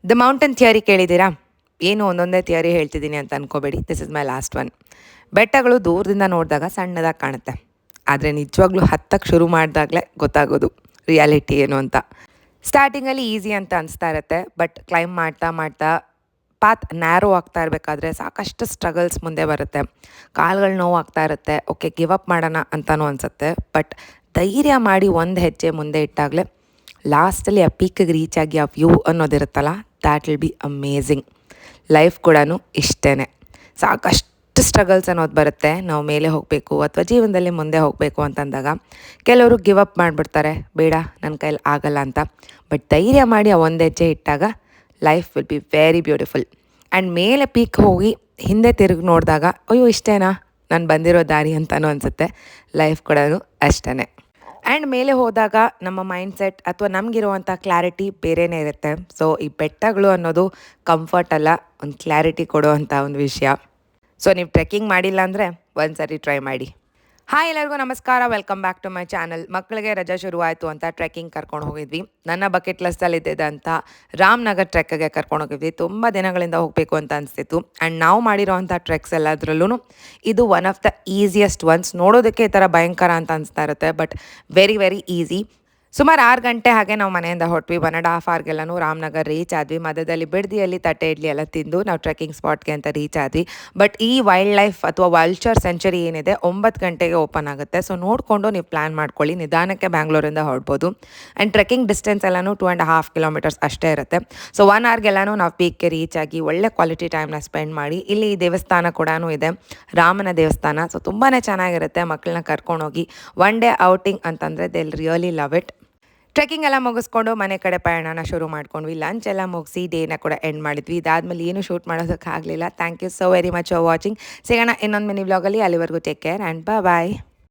The mountain theory ಕೇಳಿದ್ದೀರಾ? ಏನು ಒಂದೊಂದೇ ಥಿಯರಿ ಹೇಳ್ತಿದ್ದೀನಿ ಅಂತ ಅನ್ಕೋಬೇಡಿ. This is my last one. ಬೆಟ್ಟಗಳು ದೂರದಿಂದ ನೋಡಿದಾಗ ಸಣ್ಣದಾಗಿ ಕಾಣುತ್ತೆ, ಆದರೆ ನಿಜವಾಗ್ಲೂ ಹತ್ತಕ್ಕೆ ಶುರು ಮಾಡಿದಾಗಲೇ ಗೊತ್ತಾಗೋದು ರಿಯಾಲಿಟಿ ಏನು ಅಂತ. ಸ್ಟಾರ್ಟಿಂಗಲ್ಲಿ ಈಸಿ ಅಂತ ಅನಿಸ್ತಾ ಇರುತ್ತೆ, ಬಟ್ ಕ್ಲೈಂಬ್ ಮಾಡ್ತಾ ಮಾಡ್ತಾ ಪಾತ್ ನ್ಯಾರೋ ಆಗ್ತಾ ಇರಬೇಕಾದ್ರೆ ಸಾಕಷ್ಟು ಸ್ಟ್ರಗಲ್ಸ್ ಮುಂದೆ ಬರುತ್ತೆ. ಕಾಲುಗಳು ನೋವು ಆಗ್ತಾ ಇರುತ್ತೆ, ಓಕೆ ಗಿವ್ ಅಪ್ ಮಾಡೋಣ ಅಂತಲೂ ಅನಿಸುತ್ತೆ. ಬಟ್ ಧೈರ್ಯ ಮಾಡಿ ಒಂದು ಹೆಜ್ಜೆ ಮುಂದೆ ಇಟ್ಟಾಗಲೇ ಲಾಸ್ಟಲ್ಲಿ ಆ ಪೀಕಿಗೆ ರೀಚ್ ಆಗಿ ಆ ವ್ಯೂ ಅನ್ನೋದಿರುತ್ತಲ್ಲ, that will be amazing. Life ಕೂಡ ಇಷ್ಟೇ, ಸಾಕಷ್ಟು ಸ್ಟ್ರಗಲ್ಸ್ ಅನ್ನೋದು ಬರುತ್ತೆ. ನಾವು ಮೇಲೆ ಹೋಗಬೇಕು ಅಥವಾ ಜೀವನದಲ್ಲಿ ಮುಂದೆ ಹೋಗಬೇಕು ಅಂತಂದಾಗ ಕೆಲವರು ಗಿವ್ ಅಪ್ ಮಾಡಿಬಿಡ್ತಾರೆ, ಬೇಡ ನನ್ನ ಕೈಲಿ ಆಗಲ್ಲ ಅಂತ. ಬಟ್ ಧೈರ್ಯ ಮಾಡಿ ಆ ಒಂದು ಹೆಜ್ಜೆ ಇಟ್ಟಾಗ life will be very beautiful. And ಮೇಲೆ ಪೀಕ್ ಹೋಗಿ ಹಿಂದೆ ತಿರುಗಿ ನೋಡಿದಾಗ ಅಯ್ಯೋ ಇಷ್ಟೇನಾ ನಾನು ಬಂದಿರೋ ದಾರಿ ಅಂತಲೂ ಅನಿಸುತ್ತೆ. ಲೈಫ್ ಕೂಡ ಅಷ್ಟೇ. ಆ್ಯಂಡ್ ಮೇಲೆ ಹೋದಾಗ ನಮ್ಮ ಮೈಂಡ್ಸೆಟ್ ಅಥವಾ ನಮಗಿರುವಂಥ ಕ್ಲಾರಿಟಿ ಬೇರೆಯೇ ಇರುತ್ತೆ. ಸೊ ಈ ಬೆಟ್ಟಗಳು ಅನ್ನೋದು ಕಂಫರ್ಟ್ ಅಲ್ಲ, ಒಂದು ಕ್ಲಾರಿಟಿ ಕೊಡುವಂಥ ಒಂದು ವಿಷಯ. ಸೊ ನೀವು ಟ್ರೆಕ್ಕಿಂಗ್ ಮಾಡಿಲ್ಲ ಅಂದರೆ ಒಂದು ಸರಿ ಟ್ರೈ ಮಾಡಿ. ಹಾಯ್ ಎಲ್ಲರಿಗೂ ನಮಸ್ಕಾರ, welcome back to my channel. ಮಕ್ಕಳಿಗೆ ರಜೆ ಶುರುವಾಯಿತು ಅಂತ ಟ್ರೆಕ್ಕಿಂಗ್ ಕರ್ಕೊಂಡು ಹೋಗಿದ್ವಿ. ನನ್ನ ಬಕೆಟ್ ಲಿಸ್ಟಲ್ಲಿ ಇದ್ದಿದ್ದಂಥ ರಾಮನಗರ್ ಟ್ರೆಕ್ಗೆ ಕರ್ಕೊಂಡು ಹೋಗಿದ್ವಿ. ತುಂಬ ದಿನಗಳಿಂದ ಹೋಗಬೇಕು ಅಂತ ಅನಿಸ್ತಿತ್ತು. ಆ್ಯಂಡ್ ನಾವು ಮಾಡಿರೋವಂಥ ಟ್ರೆಕ್ಸ್ ಎಲ್ಲದರಲ್ಲೂ ಇದು one of the easiest once. ನೋಡೋದಕ್ಕೆ ಈ ಥರ ಭಯಂಕರ ಅಂತ ಅನಿಸ್ತಾ ಇರುತ್ತೆ, ಬಟ್ ವೆರಿ ವೆರಿ ಈಸಿ. ಸುಮಾರು 6 ಗಂಟೆ ಹಾಗೆ ನಾವು ಮನೆಯಿಂದ ಹೊರಟ್ವಿ. 1.5 ಅವರ್ಗೆಲ್ಲನೂ ರಾಮನಗರ್ ರೀಚ್ ಆದ್ವಿ. ಮಧ್ಯದಲ್ಲಿ ಬಿಡದಿಯಲ್ಲಿ ತಟ್ಟೆ ಇಡ್ಲಿ ಎಲ್ಲ ತಿಂದು ನಾವು ಟ್ರೆಕ್ಕಿಂಗ್ ಸ್ಪಾಟ್ಗೆ ಅಂತ ರೀಚ್ ಆದ್ವಿ. ಬಟ್ ಈ ವೈಲ್ಡ್ ಲೈಫ್ ಅಥವಾ ವಲ್ಚರ್ ಸೆಂಚುರಿ ಏನಿದೆ 9 ಗಂಟೆಗೆ ಓಪನ್ ಆಗುತ್ತೆ. ಸೊ ನೋಡಿಕೊಂಡು ನೀವು ಪ್ಲ್ಯಾನ್ ಮಾಡ್ಕೊಳ್ಳಿ, ನಿಧಾನಕ್ಕೆ ಬ್ಯಾಂಗ್ಳೂರಿಂದ ಹೊರಡ್ಬೋದು. ಆ್ಯಂಡ್ ಟ್ರೆಕ್ಕಿಂಗ್ ಡಿಸ್ಟೆನ್ಸ್ ಎಲ್ಲನೂ 2.5 ಕಿಲೋಮೀಟರ್ಸ್ ಅಷ್ಟೇ ಇರುತ್ತೆ. ಸೊ 1 ಅವರ್ಗೆಲ್ಲನೂ ನಾವು ಪೀಕ್ಗೆ ರೀಚ್ ಆಗಿ ಒಳ್ಳೆ ಕ್ವಾಲಿಟಿ ಟೈಮ್ನ ಸ್ಪೆಂಡ್ ಮಾಡಿ. ಇಲ್ಲಿ ದೇವಸ್ಥಾನ ಕೂಡ ಇದೆ, ರಾಮನ ದೇವಸ್ಥಾನ. ಸೊ ತುಂಬಾ ಚೆನ್ನಾಗಿರುತ್ತೆ. ಮಕ್ಕಳನ್ನ ಕರ್ಕೊಂಡೋಗಿ ಒನ್ ಡೇ ಔಟಿಂಗ್ ಅಂತಂದರೆ they will really love it. Trekking ಎಲ್ಲ ಮುಗಿಸ್ಕೊಂಡು ಮನೆ ಕಡೆ ಪಯಣನ ಶುರು ಮಾಡ್ಕೊಂಡ್ವಿ. ಲಂಚ್ ಎಲ್ಲ ಮುಗಿಸಿ ಡೇನ ಕೂಡ ಎಂಡ್ ಮಾಡಿದ್ವಿ. ಇದಾದಮೇಲೆ ಏನು ಶೂಟ್ ಮಾಡೋದಕ್ಕಾಗಲಿಲ್ಲ. Thank you so very much for watching. ಸಿಗೋಣ ಇನ್ನೊಂದು ಮಿನಿ ವ್ಲಾಗಲ್ಲಿ. ಅಲ್ಲಿವರೆಗೂ ಟೇಕ್ ಕೇರ್ ಆ್ಯಂಡ್ ಬಾಯ್.